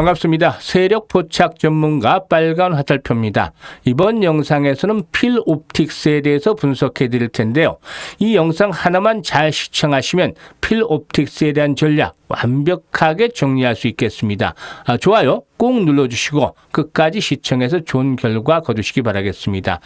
반갑습니다. 세력 포착 전문가 빨간 화살표입니다. 이번 영상에서는 필옵틱스에 대해서 분석해 드릴 텐데요. 이 영상 하나만 잘 시청하시면 필옵틱스에 대한 전략 완벽하게 정리할 수 있겠습니다. 좋아요 꼭 눌러주시고 끝까지 시청해서 좋은 결과 거두시기 바라겠습니다.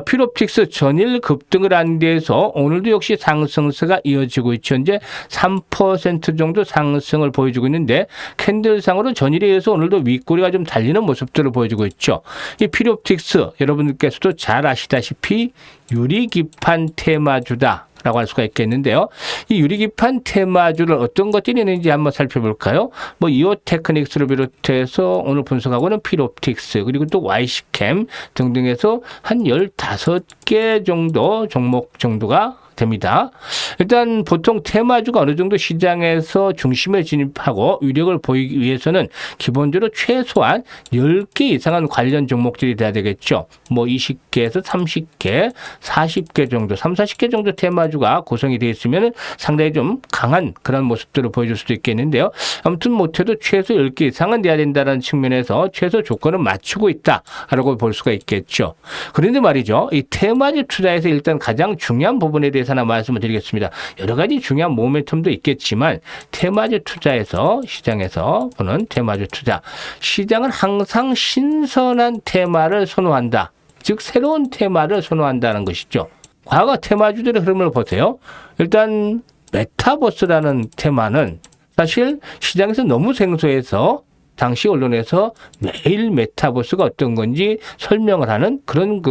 필옵틱스 전일 급등을 한 데에서 오늘도 역시 상승세가 이어지고 있죠. 현재 3% 정도 상승을 보여주고 있는데 캔들상으로 전일에 의해서 오늘도 윗꼬리가 좀 달리는 모습들을 보여주고 있죠. 이 필옵틱스 여러분들께서도 잘 아시다시피 유리기판 테마주다 라고 할 수가 있겠는데요. 이 유리기판 테마주를 어떤 것들이 있는지 한번 살펴볼까요? 이오테크닉스를 비롯해서 오늘 분석하고는 필옵틱스 그리고 또 YC캠 등등해서 한 15개 정도 종목 정도가 됩니다. 일단 보통 테마주가 어느 정도 시장에서 중심에 진입하고 위력을 보이기 위해서는 기본적으로 최소한 10개 이상한 관련 종목들이 돼야 되겠죠. 20개에서 30개, 40개 정도, 40개 정도 테마주가 구성이 되어 있으면 상당히 좀 강한 그런 모습들을 보여줄 수도 있겠는데요. 아무튼 못해도 최소 10개 이상은 돼야 된다는 측면에서 최소 조건을 맞추고 있다라고 볼 수가 있겠죠. 그런데 말이죠. 이 테마주 투자에서 일단 가장 중요한 부분에 대해서 하나 말씀을 드리겠습니다. 여러 가지 중요한 모멘텀도 있겠지만 테마주 투자에서 시장에서 보는 테마주 투자 시장은 항상 신선한 테마를 선호한다. 즉 새로운 테마를 선호한다는 것이죠. 과거 테마주들의 흐름을 보세요. 일단 메타버스라는 테마는 사실 시장에서 너무 생소해서 당시 언론에서 매일 메타버스가 어떤 건지 설명을 하는 그런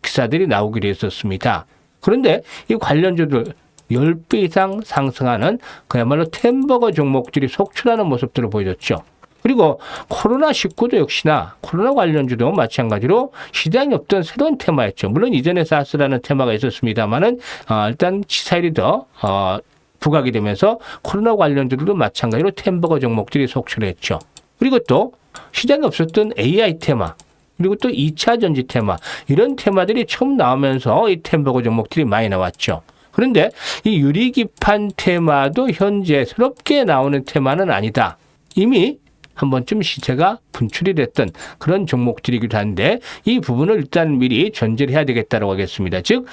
기사들이 나오기도 했었습니다. 그런데 이 관련주들 10배 이상 상승하는 그야말로 템버거 종목들이 속출하는 모습들을 보여줬죠. 그리고 코로나19도 역시나 코로나 관련주도 마찬가지로 시장이 없던 새로운 테마였죠. 물론 이전에 사스라는 테마가 있었습니다만은 일단 치사일이 더 부각이 되면서 코로나 관련주들도 마찬가지로 템버거 종목들이 속출했죠. 그리고 또 시장에 없었던 AI 테마 그리고 또 2차 전지 테마 이런 테마들이 처음 나오면서 이 템버거 종목들이 많이 나왔죠. 그런데 이 유리기판 테마도 현재 새롭게 나오는 테마는 아니다. 이미 한 번쯤 시세가 분출이 됐던 그런 종목들이기도 한데 이 부분을 일단 미리 전제를 해야 되겠다고 하겠습니다. 즉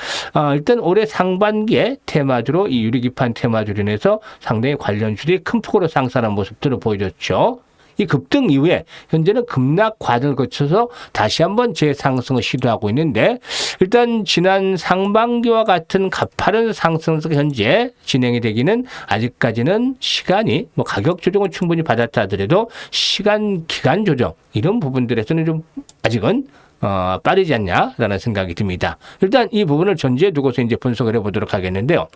일단 올해 상반기에 테마주로 이 유리기판 테마주로 인해서 상당히 관련주들이 큰 폭으로 상승하는 모습들을 보여줬죠. 이 급등 이후에 현재는 급락 과정을 거쳐서 다시 한번 재상승을 시도하고 있는데 일단 지난 상반기와 같은 가파른 상승세가 현재 진행이 되기는 아직까지는 시간이 가격 조정은 충분히 받았다 하더라도 시간 기간 조정 이런 부분들에서는 좀 아직은 빠르지 않냐라는 생각이 듭니다. 일단 이 부분을 전제에 두고서 이제 분석을 해보도록 하겠는데요.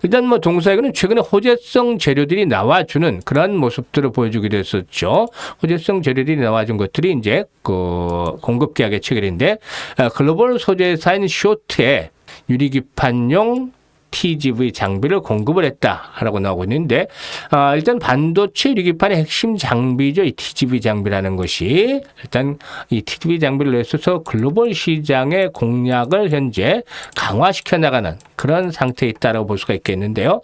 일단 동사에는 최근에 호재성 재료들이 나와주는 그런 모습들을 보여주기도 했었죠. 호재성 재료들이 나와준 것들이 이제 공급 계약의 체결인데 글로벌 소재사인 쇼트에 유리기판용 TGV 장비를 공급을 했다라고 나오고 있는데 일단 반도체 유리기판의 핵심 장비죠. 이 TGV 장비라는 것이 일단 이 TGV 장비를 내서서 글로벌 시장의 공략을 현재 강화시켜 나가는 그런 상태에 있다라고 볼 수가 있겠는데요.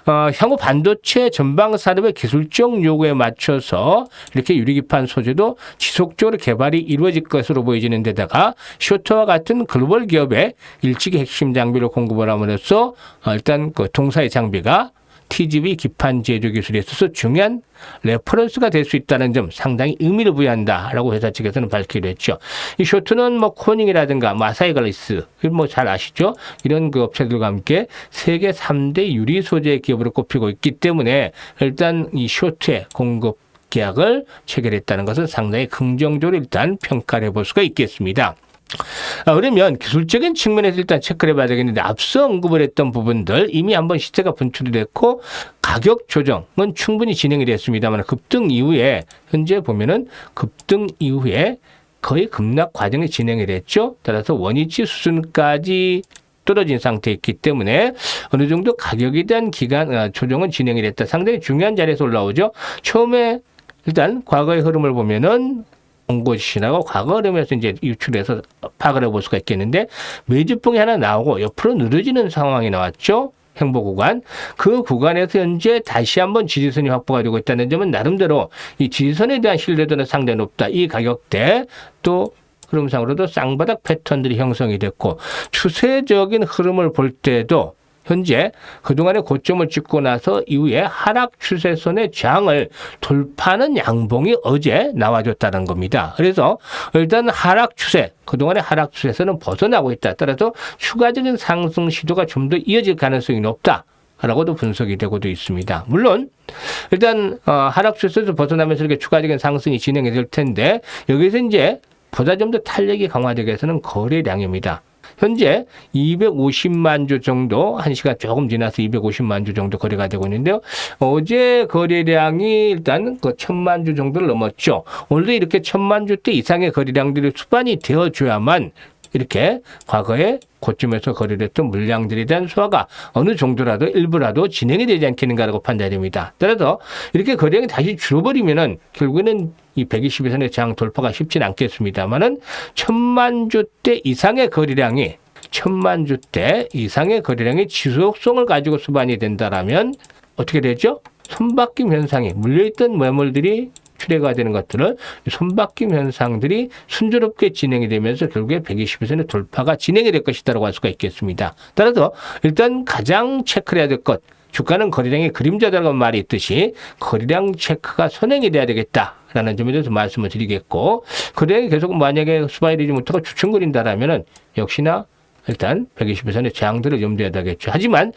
향후 반도체 전방 산업의 기술적 요구에 맞춰서 이렇게 유리기판 소재도 지속적으로 개발이 이루어질 것으로 보여지는 데다가 쇼트와 같은 글로벌 기업에 일찍이 핵심 장비를 공급을 함으로써 일단 동사의 장비가 TGV 기판 제조 기술에 있어서 중요한 레퍼런스가 될 수 있다는 점 상당히 의미를 부여한다라고 회사 측에서는 밝히기로 했죠. 이 쇼트는 코닝이라든가 마사이갈리스 잘 아시죠? 이런 업체들과 함께 세계 3대 유리 소재 기업으로 꼽히고 있기 때문에 일단 이 쇼트의 공급 계약을 체결했다는 것은 상당히 긍정적으로 일단 평가를 해볼 수가 있겠습니다. 그러면 기술적인 측면에서 일단 체크를 해봐야 되겠는데 앞서 언급을 했던 부분들 이미 한번 시세가 분출이 됐고 가격 조정은 충분히 진행이 됐습니다만 급등 이후에 현재 보면은 급등 이후에 거의 급락 과정이 진행이 됐죠. 따라서 원위치 수준까지 떨어진 상태에 있기 때문에 어느 정도 가격에 대한 기간 조정은 진행이 됐다. 상당히 중요한 자리에서 올라오죠. 처음에 일단 과거의 흐름을 보면은 원고지신하고 과거 흐름에서 이제 유출해서 파악을 해볼 수가 있겠는데 매집봉이 하나 나오고 옆으로 늘어지는 상황이 나왔죠. 행보 구간. 그 구간에서 현재 다시 한번 지지선이 확보가 되고 있다는 점은 나름대로 이 지지선에 대한 신뢰도는 상당히 높다. 이 가격대 또 흐름상으로도 쌍바닥 패턴들이 형성이 됐고 추세적인 흐름을 볼 때도 현재 그동안의 고점을 찍고 나서 이후에 하락 추세선의 저항을 돌파하는 양봉이 어제 나와줬다는 겁니다. 그래서 일단 하락 추세, 그동안의 하락 추세선은 벗어나고 있다. 따라서 추가적인 상승 시도가 좀 더 이어질 가능성이 높다. 라고도 분석이 되고도 있습니다. 물론 일단 하락 추세에서 벗어나면서 이렇게 추가적인 상승이 진행이 될 텐데 여기서 이제 보다 좀 더 탄력이 강화되기 위해서는 거래량입니다. 현재 250만 주 정도, 1시간 조금 지나서 250만 주 정도 거래가 되고 있는데요. 어제 거래량이 일단 그 1000만 주 정도를 넘었죠. 오늘도 이렇게 1000만 주대 이상의 거래량들이 수반이 되어줘야만 이렇게 과거에 고점에서 거래됐던 물량들에 대한 소화가 어느 정도라도 일부라도 진행이 되지 않겠는가라고 판단됩니다. 따라서 이렇게 거래량이 다시 줄어버리면은 결국에는 이 120일선의 저항 돌파가 쉽지는 않겠습니다만은 1000만 주대 이상의 거래량이 1000만 주대 이상의 거래량이 지속성을 가지고 수반이 된다라면 어떻게 되죠? 손바뀜 현상이 물려있던 매물들이 출회가 되는 것들을 손바뀜 현상들이 순조롭게 진행이 되면서 결국에 120일선의 돌파가 진행이 될 것이다라고 할 수가 있겠습니다. 따라서 일단 가장 체크를 해야 될 것, 주가는 거래량의 그림자다라는 말이 있듯이 거래량 체크가 선행이 돼야 되겠다라는 점에 대해서 말씀을 드리겠고 거래량이 계속 만약에 수반이 되지 못하고 주춤거린다라면 역시나 일단 120일선의 저항들을 염두에 둬야겠죠. 하지만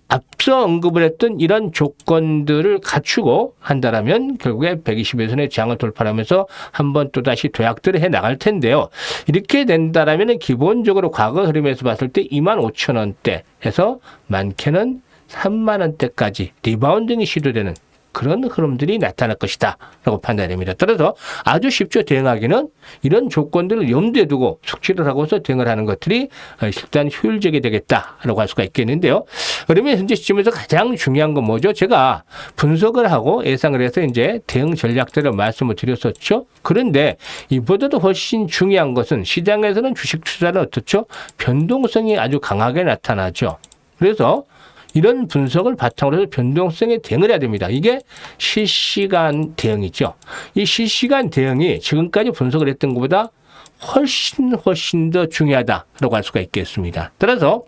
앞서 언급을 했던 이런 조건들을 갖추고 한다라면 결국에 120일선의 저항을 돌파하면서 한번 또다시 도약들을 해 나갈 텐데요. 이렇게 된다라면 기본적으로 과거 흐름에서 봤을 때 25,000원대에서 많게는 30,000원대까지 리바운딩이 시도되는 그런 흐름들이 나타날 것이다 라고 판단됩니다. 따라서 아주 쉽죠. 대응하기는 이런 조건들을 염두에 두고 숙지를 하고서 대응을 하는 것들이 일단 효율적이 되겠다라고 할 수가 있겠는데요. 그러면 현재 시점에서 가장 중요한 건 뭐죠? 제가 분석을 하고 예상을 해서 이제 대응 전략들을 말씀을 드렸었죠. 그런데 이보다도 훨씬 중요한 것은 시장에서는 주식 투자는 어떻죠? 변동성이 아주 강하게 나타나죠. 그래서 이런 분석을 바탕으로 해서 변동성에 대응을 해야 됩니다. 이게 실시간 대응이죠. 이 실시간 대응이 지금까지 분석을 했던 것보다 훨씬 더 중요하다라고 할 수가 있겠습니다. 따라서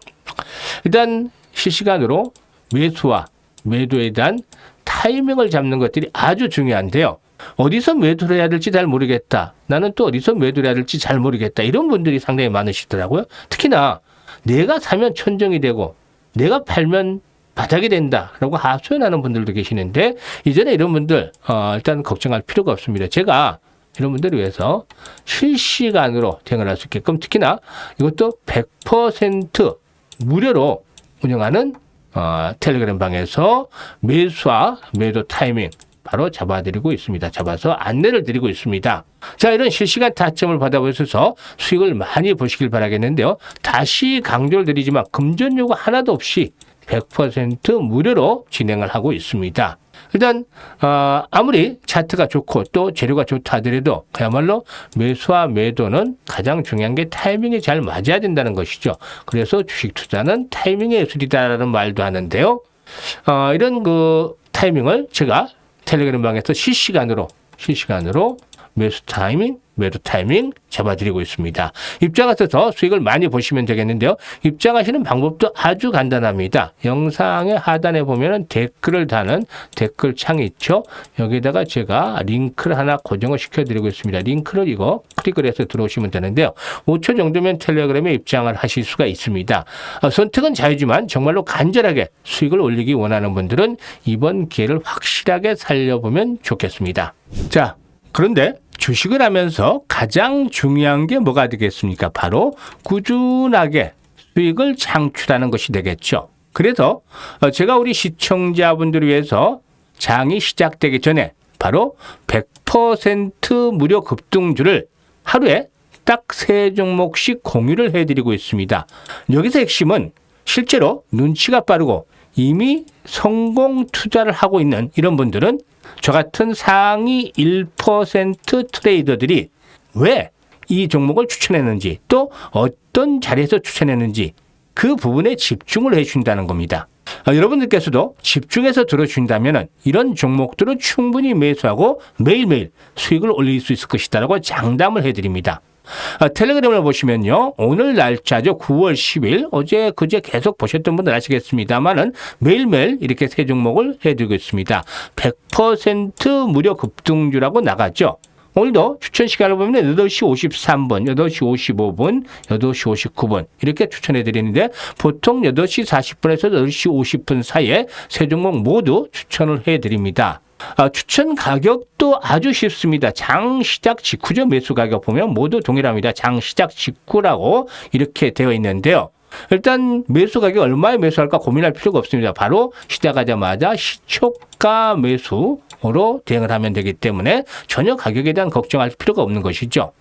일단 실시간으로 매수와 매도에 대한 타이밍을 잡는 것들이 아주 중요한데요. 어디서 매도를 해야 될지 잘 모르겠다. 나는 또 어디서 매도를 해야 될지 잘 모르겠다. 이런 분들이 상당히 많으시더라고요. 특히나 내가 사면 천정이 되고 내가 팔면 바닥이 된다라고 하소연하는 분들도 계시는데 이전에 이런 분들 일단 걱정할 필요가 없습니다. 제가 이런 분들을 위해서 실시간으로 대응을 할 수 있게끔 특히나 이것도 100% 무료로 운영하는 텔레그램 방에서 매수와 매도 타이밍 바로 잡아드리고 있습니다. 잡아서 안내를 드리고 있습니다. 자, 이런 실시간 타점을 받아보셔서 수익을 많이 보시길 바라겠는데요. 다시 강조를 드리지만 금전 요구 하나도 없이 100% 무료로 진행을 하고 있습니다. 일단 아무리 차트가 좋고 또 재료가 좋다 하더라도 그야말로 매수와 매도는 가장 중요한 게 타이밍이 잘 맞아야 된다는 것이죠. 그래서 주식 투자는 타이밍의 예술이다라는 말도 하는데요. 이런 그 타이밍을 제가 텔레그램 방에서 실시간으로 매수 타이밍, 매도 타이밍 잡아드리고 있습니다. 입장하셔서 수익을 많이 보시면 되겠는데요. 입장하시는 방법도 아주 간단합니다. 영상의 하단에 보면 댓글을 다는 댓글 창이 있죠. 여기다가 제가 링크를 하나 고정을 시켜드리고 있습니다. 링크를 이거 클릭을 해서 들어오시면 되는데요. 5초 정도면 텔레그램에 입장을 하실 수가 있습니다. 선택은 자유지만 정말로 간절하게 수익을 올리기 원하는 분들은 이번 기회를 확실하게 살려보면 좋겠습니다. 자, 그런데 주식을 하면서 가장 중요한 게 뭐가 되겠습니까? 바로 꾸준하게 수익을 창출하는 것이 되겠죠. 그래서 제가 우리 시청자분들을 위해서 장이 시작되기 전에 바로 100% 무료 급등주를 하루에 딱 3종목씩 공유를 해드리고 있습니다. 여기서 핵심은 실제로 눈치가 빠르고 이미 성공 투자를 하고 있는 이런 분들은 저 같은 상위 1% 트레이더들이 왜 이 종목을 추천했는지 또 어떤 자리에서 추천했는지 그 부분에 집중을 해준다는 겁니다. 여러분들께서도 집중해서 들어준다면 이런 종목들은 충분히 매수하고 매일매일 수익을 올릴 수 있을 것이다라고 장담을 해드립니다. 텔레그램을 보시면요. 오늘 날짜죠. 9월 10일. 어제 그제 계속 보셨던 분들 아시겠습니다만은 매일매일 이렇게 세 종목을 해드리고 있습니다. 100% 무료 급등주라고 나가죠. 오늘도 추천 시간을 보면 8시 53분, 8시 55분, 8시 59분 이렇게 추천해 드리는데 보통 8시 40분에서 8시 50분 사이에 세 종목 모두 추천을 해 드립니다. 추천 가격도 아주 쉽습니다. 장 시작 직후죠. 매수 가격 보면 모두 동일합니다. 장 시작 직후라고 이렇게 되어 있는데요. 일단 매수 가격 얼마에 매수할까 고민할 필요가 없습니다. 바로 시작하자마자 시초가 매수로 대응을 하면 되기 때문에 전혀 가격에 대한 걱정할 필요가 없는 것이죠.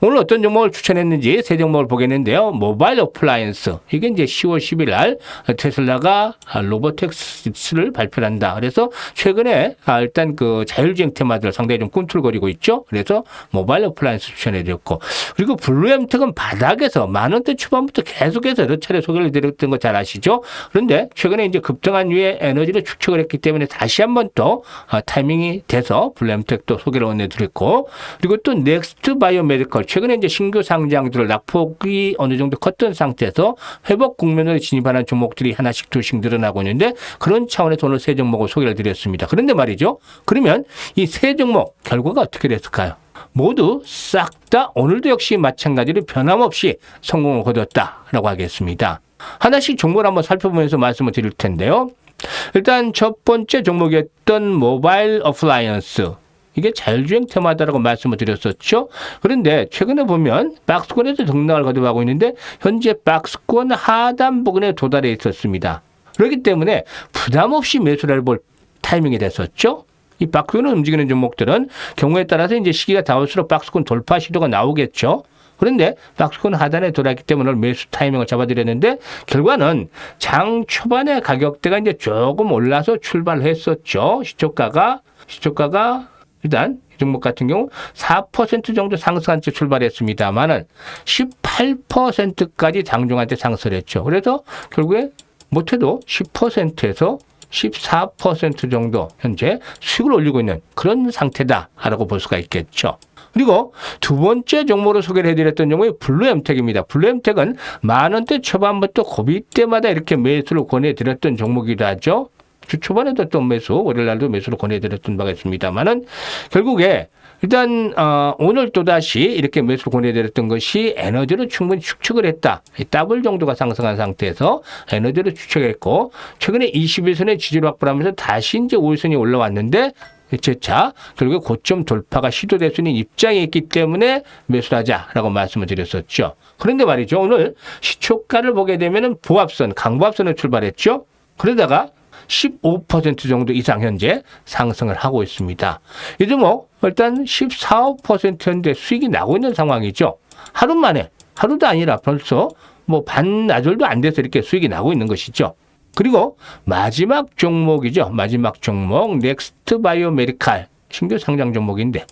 오늘 어떤 종목을 추천했는지 세 종목을 보겠는데요. 모바일 어플라이언스. 이게 이제 10월 10일 날 테슬라가 로보택시를 발표한다. 그래서 최근에 일단 그 자율주행 테마들 상당히 좀 꿈틀거리고 있죠. 그래서 모바일 어플라이언스 추천해드렸고 그리고 블루엠텍은 바닥에서 10,000원대 초반부터 계속해서 여러 차례 소개를 드렸던 거 잘 아시죠? 그런데 최근에 이제 급등한 이후에 에너지를 축적을 했기 때문에 다시 한번 또 타이밍이 돼서 블루엠텍도 소개를 원해드렸고 그리고 또 넥스트 바이오메디컬 최근에 이제 신규 상장들을 낙폭이 어느 정도 컸던 상태에서 회복 국면으로 진입하는 종목들이 하나씩 둘씩 늘어나고 있는데 그런 차원에서 오늘 세 종목을 소개를 드렸습니다. 그런데 말이죠. 그러면 이 세 종목 결과가 어떻게 됐을까요? 모두 싹 다 오늘도 역시 마찬가지로 변함없이 성공을 거뒀다라고 하겠습니다. 하나씩 종목을 한번 살펴보면서 말씀을 드릴 텐데요. 일단 첫 번째 종목이었던 모바일 어플라이언스. 이게 자율주행 테마다라고 말씀을 드렸었죠. 그런데 최근에 보면 박스권에서 등락을 거듭하고 있는데 현재 박스권 하단 부근에 도달해 있었습니다. 그렇기 때문에 부담 없이 매수를 해볼 타이밍이 됐었죠. 이 박스권을 움직이는 종목들은 경우에 따라서 이제 시기가 다올수록 박스권 돌파 시도가 나오겠죠. 그런데 박스권 하단에 돌았기 때문에 오늘 매수 타이밍을 잡아드렸는데 결과는 장 초반에 가격대가 이제 조금 올라서 출발했었죠. 시초가가 일단 이 종목 같은 경우 4% 정도 상승한 채 출발했습니다만은 18%까지 장중한테 상승을 했죠. 그래서 결국에 못해도 10%에서 14% 정도 현재 수익을 올리고 있는 그런 상태다라고 볼 수가 있겠죠. 그리고 두 번째 종목으로 소개를 해드렸던 종목이 블루엠텍입니다. 블루엠텍은 10,000원대 초반부터 고비 때마다 이렇게 매수를 권해드렸던 종목이기도 하죠. 주 초반에도 또 매수, 월요일날도 매수를 권해드렸던 바가 있습니다만은 결국에 일단 오늘 또다시 이렇게 매수를 권해드렸던 것이 에너지를 충분히 축적을 했다. 더블 정도가 상승한 상태에서 에너지를 축적했고 최근에 21선의 지지를 확보하면서 다시 이제 5일선이 올라왔는데 재차 결국에 고점 돌파가 시도될 수 있는 입장에 있기 때문에 매수를 하자라고 말씀을 드렸었죠. 그런데 말이죠. 오늘 시초가를 보게 되면 보합선, 강보합선을 출발했죠. 그러다가 15% 정도 이상 현재 상승을 하고 있습니다. 이 종목 일단 14%, 15% 현재 수익이 나고 있는 상황이죠. 하루 만에, 하루도 아니라 벌써 뭐 반나절도 안 돼서 이렇게 수익이 나고 있는 것이죠. 그리고 마지막 종목이죠. 마지막 종목 넥스트 바이오 메디칼 신규 상장 종목인데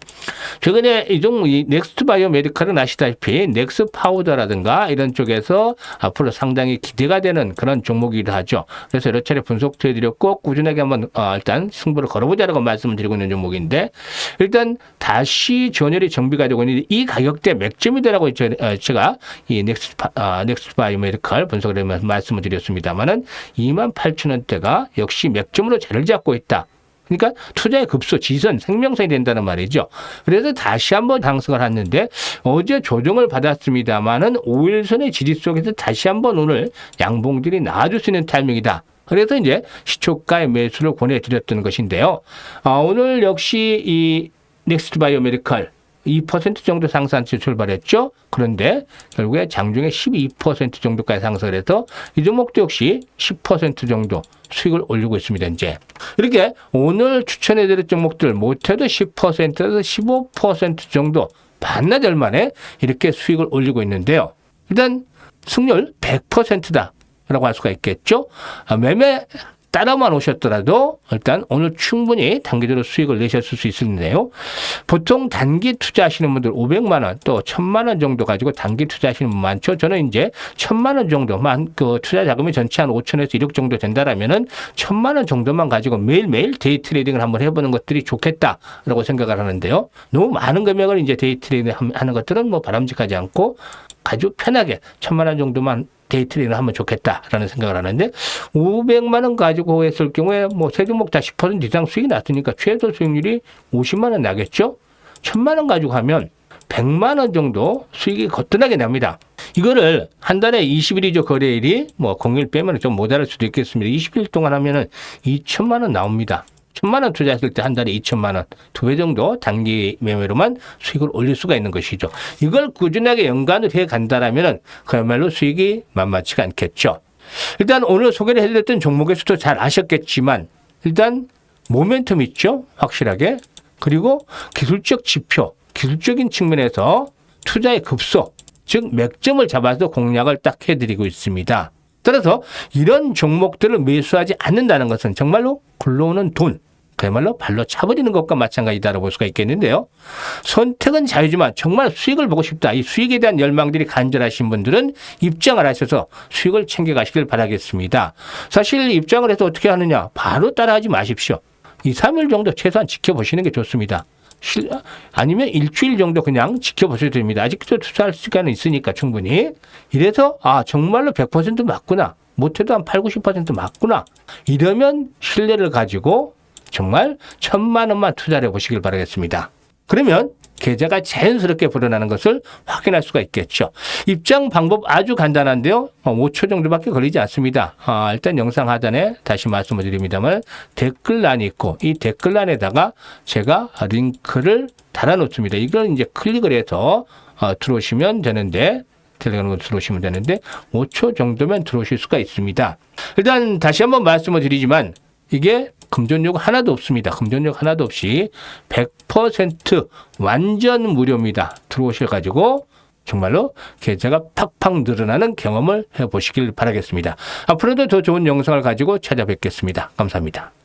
최근에 이 종목 이 넥스트 바이오 메디칼은 아시다시피 넥스 파우더라든가 이런 쪽에서 앞으로 상당히 기대가 되는 그런 종목이기도 하죠. 그래서 여러 차례 분석도 해드렸고 꾸준하게 한번 일단 승부를 걸어보자라고 말씀을 드리고 있는 종목인데 일단 다시 전열이 정비가 되고 있는데 이 가격대 맥점이다라고 제가 이 넥스트 바이오 메디칼 분석을 하면서 말씀을 드렸습니다만은 28,000원대가 역시 맥점으로 자리를 잡고 있다. 그러니까 투자의 급소, 지선, 생명선이 된다는 말이죠. 그래서 다시 한번 상승을 했는데 어제 조정을 받았습니다만은 5일선의 지지 속에서 다시 한번 오늘 양봉들이 나와줄 수 있는 타이밍이다. 그래서 이제 시초가의 매수를 권해드렸던 것인데요. 오늘 역시 이 넥스트 바이오 메디칼 2% 정도 상승한 채 출발했죠. 그런데 결국에 장중에 12% 정도까지 상승을 해서 이 종목도 역시 10% 정도 수익을 올리고 있습니다. 이제 이렇게 오늘 추천해드릴 종목들 못해도 10%에서 15% 정도 반나절 만에 이렇게 수익을 올리고 있는데요. 일단 승률 100%다 라고 할 수가 있겠죠. 매매 따라만 오셨더라도 일단 오늘 충분히 단기적으로 수익을 내셨을 수 있는데요. 보통 단기 투자하시는 분들 500만 원 또 1000만 원 정도 가지고 단기 투자하시는 분 많죠. 저는 이제 1000만 원 정도만 그 투자 자금이 전체 한 5천에서 1억 정도 된다라면은 1000만 원 정도만 가지고 매일매일 데이 트레이딩을 한번 해보는 것들이 좋겠다라고 생각을 하는데요. 너무 많은 금액을 이제 데이 트레이딩 하는 것들은 뭐 바람직하지 않고 아주 편하게 1000만 원 정도만 데이 트레이딩을 하면 좋겠다라는 생각을 하는데 500만 원 가지고 했을 경우에 뭐 세 종목 다 10% 이상 수익이 났으니까 최소 수익률이 50만 원 나겠죠? 1000만 원 가지고 하면 100만 원 정도 수익이 거뜬하게 납니다. 이거를 한 달에 20일이죠. 거래일이 뭐 공휴일 빼면 좀 모자랄 수도 있겠습니다. 20일 동안 하면은 2천만 원 나옵니다. 1000만 원 투자했을 때 한 달에 2천만 원, 2배 정도 단기 매매로만 수익을 올릴 수가 있는 것이죠. 이걸 꾸준하게 연간을 해 간다라면은 그야말로 수익이 만만치가 않겠죠. 일단 오늘 소개를 해드렸던 종목에서도 잘 아셨겠지만 일단 모멘텀 있죠. 확실하게. 그리고 기술적 지표, 기술적인 측면에서 투자의 급속, 즉 맥점을 잡아서 공략을 딱 해드리고 있습니다. 따라서 이런 종목들을 매수하지 않는다는 것은 정말로 굴러오는 돈, 그야말로 발로 차버리는 것과 마찬가지다라고 볼 수가 있겠는데요. 선택은 자유지만 정말 수익을 보고 싶다. 이 수익에 대한 열망들이 간절하신 분들은 입장을 하셔서 수익을 챙겨가시길 바라겠습니다. 사실 입장을 해서 어떻게 하느냐. 바로 따라하지 마십시오. 2, 3일 정도 최소한 지켜보시는 게 좋습니다. 아니면 일주일 정도 그냥 지켜보셔도 됩니다. 아직도 투자할 시간은 있으니까 충분히. 이래서 정말로 100% 맞구나. 못해도 한 8, 90% 맞구나. 이러면 신뢰를 가지고 정말 1000만 원만 투자를 해보시길 바라겠습니다. 그러면 계좌가 자연스럽게 불어나는 것을 확인할 수가 있겠죠. 입장 방법 아주 간단한데요. 5초 정도밖에 걸리지 않습니다. 일단 영상 하단에 다시 말씀을 드립니다만 댓글란이 있고 이 댓글란에다가 제가 링크를 달아놓습니다. 이걸 이제 클릭을 해서 들어오시면 되는데 텔레그램으로 들어오시면 되는데 5초 정도면 들어오실 수가 있습니다. 일단 다시 한번 말씀을 드리지만 이게 금전요금 하나도 없습니다. 금전요금 하나도 없이 100% 완전 무료입니다. 들어오셔가지고 정말로 계좌가 팍팍 늘어나는 경험을 해보시길 바라겠습니다. 앞으로도 더 좋은 영상을 가지고 찾아뵙겠습니다. 감사합니다.